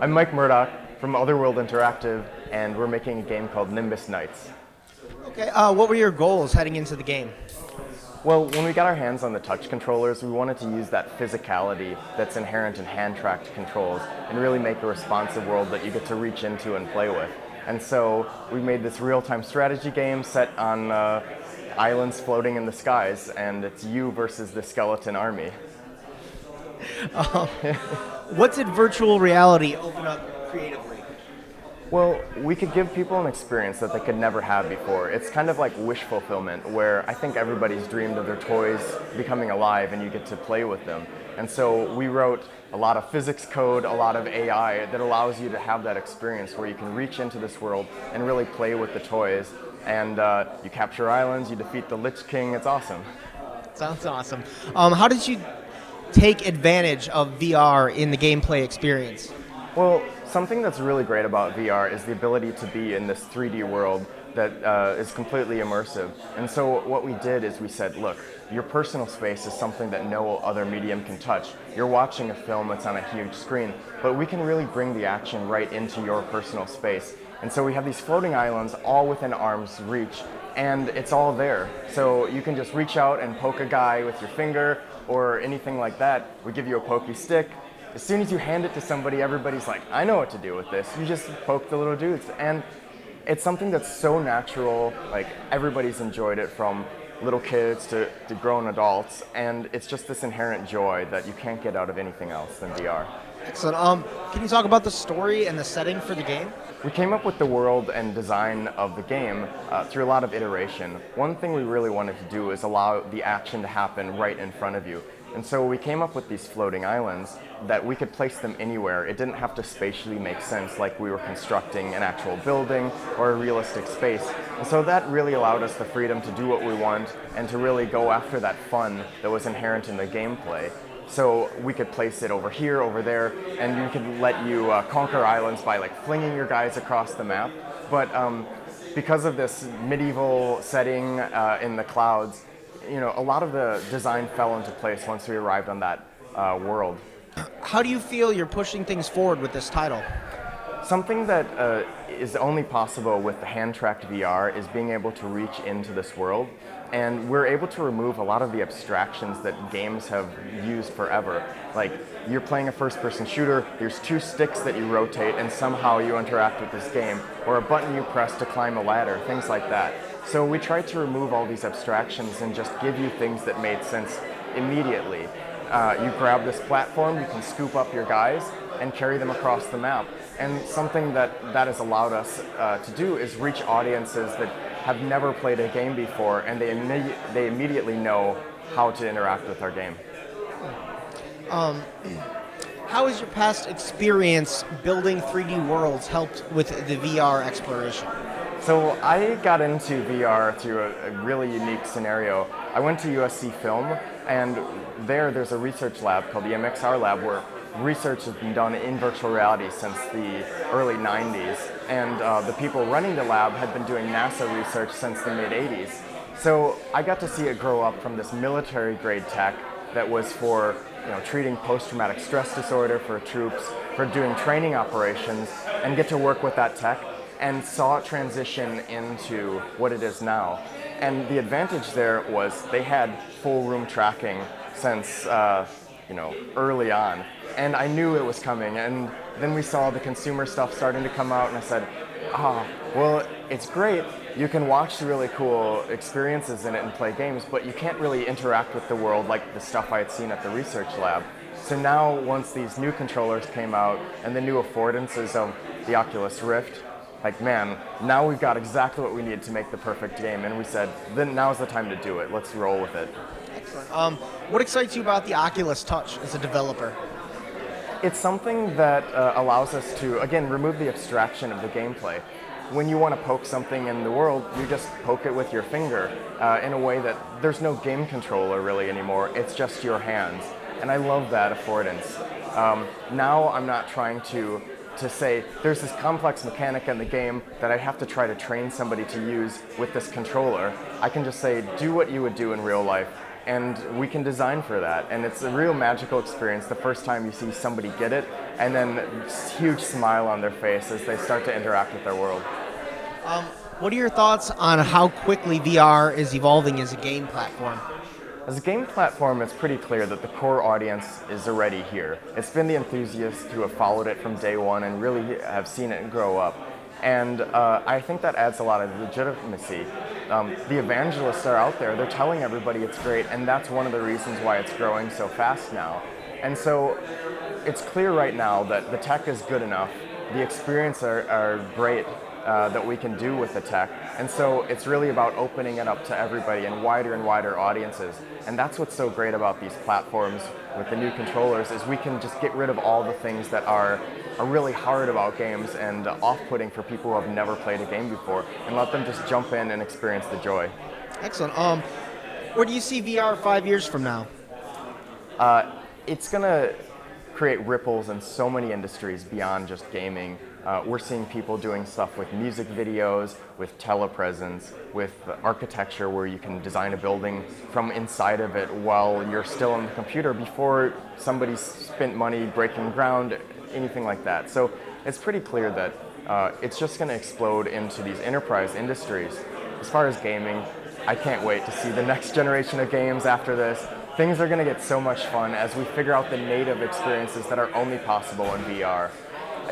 I'm Mike Murdock from Otherworld Interactive, and we're making a game called Nimbus Knights. Okay, what were your goals heading into the game? Well, when we got our hands on the touch controllers, we wanted to use that physicality that's inherent in hand-tracked controls and really make a responsive world that you get to reach into and play with. And so we made this real-time strategy game set on islands floating in the skies, and it's you versus the skeleton army. What did virtual reality open up creatively? Well, we could give people an experience that they could never have before. It's kind of like wish fulfillment, where I think everybody's dreamed of their toys becoming alive and you get to play with them. And so we wrote a lot of physics code, a lot of AI that allows you to have that experience where you can reach into this world and really play with the toys. And you capture islands, you defeat the Lich King, it's awesome. Sounds awesome. How did you take advantage of VR in the gameplay experience? Well, something that's really great about VR is the ability to be in this 3D world that is completely immersive. And so what we did is we said, look, your personal space is something that no other medium can touch. You're watching a film that's on a huge screen, but we can really bring the action right into your personal space. And so we have these floating islands all within arm's reach, and it's all there. So you can just reach out and poke a guy with your finger or anything like that. We give you a pokey stick. As soon as you hand it to somebody, everybody's like, I know what to do with this. You just poke the little dudes. And it's something that's so natural, like everybody's enjoyed it from little kids to grown adults. And it's just this inherent joy that you can't get out of anything else than VR. Excellent. Can you talk about the story and the setting for the game? We came up with the world and design of the game through a lot of iteration. One thing we really wanted to do is allow the action to happen right in front of you. And so we came up with these floating islands that we could place them anywhere. It didn't have to spatially make sense like we were constructing an actual building or a realistic space. And so that really allowed us the freedom to do what we want and to really go after that fun that was inherent in the gameplay. So we could place it over here, over there, and we could let you conquer islands by like flinging your guys across the map. But because of this medieval setting in the clouds, you know, a lot of the design fell into place once we arrived on that world. How do you feel you're pushing things forward with this title? Something that is only possible with the hand-tracked VR is being able to reach into this world. And we're able to remove a lot of the abstractions that games have used forever. Like, you're playing a first-person shooter, there's two sticks that you rotate and somehow you interact with this game, or a button you press to climb a ladder, things like that. So we tried to remove all these abstractions and just give you things that made sense immediately. You grab this platform, you can scoop up your guys and carry them across the map. And something that has allowed us to do is reach audiences that have never played a game before, and they immediately know how to interact with our game. How has your past experience building 3D worlds helped with the VR exploration? So I got into VR through a really unique scenario. I went to USC Film, and there's a research lab called the MXR Lab where research has been done in virtual reality since the early 90s. And the people running the lab had been doing NASA research since the mid-80s. So I got to see it grow up from this military-grade tech that was for treating post-traumatic stress disorder for troops, for doing training operations, and get to work with that tech, and saw it transition into what it is now. And the advantage there was they had full room tracking since early on. And I knew it was coming. And then we saw the consumer stuff starting to come out, and I said, well, it's great. You can watch the really cool experiences in it and play games, but you can't really interact with the world like the stuff I had seen at the research lab. So now, once these new controllers came out and the new affordances of the Oculus Rift, like, man, now we've got exactly what we need to make the perfect game. And we said, then now's the time to do it. Let's roll with it. Excellent. What excites you about the Oculus Touch as a developer? It's something that allows us to, again, remove the abstraction of the gameplay. When you want to poke something in the world, you just poke it with your finger in a way that there's no game controller really anymore. It's just your hands. And I love that affordance. Now I'm not trying to say there's this complex mechanic in the game that I have to try to train somebody to use with this controller. I can just say, do what you would do in real life. and we can design for that. And it's a real magical experience the first time you see somebody get it, and then this huge smile on their face as they start to interact with their world. What are your thoughts on how quickly VR is evolving as a game platform? As a game platform, it's pretty clear that the core audience is already here. It's been the enthusiasts who have followed it from day one and really have seen it grow up. And I think that adds a lot of legitimacy. The evangelists are out there, they're telling everybody it's great, and that's one of the reasons why it's growing so fast now. And so it's clear right now that the tech is good enough, the experience are great, that we can do with the tech. And so it's really about opening it up to everybody and wider audiences. And that's what's so great about these platforms with the new controllers is we can just get rid of all the things that are really hard about games and off-putting for people who have never played a game before and let them just jump in and experience the joy. Excellent. Where do you see VR 5 years from now? It's going to create ripples in so many industries beyond just gaming. We're seeing people doing stuff with music videos, with telepresence, with architecture where you can design a building from inside of it while you're still on the computer before somebody's spent money breaking ground, anything like that. So it's pretty clear that it's just going to explode into these enterprise industries. As far as gaming, I can't wait to see the next generation of games after this. Things are going to get so much fun as we figure out the native experiences that are only possible in VR.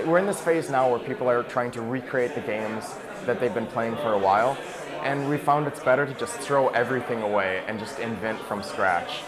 We're in this phase now where people are trying to recreate the games that they've been playing for a while, and we found it's better to just throw everything away and just invent from scratch.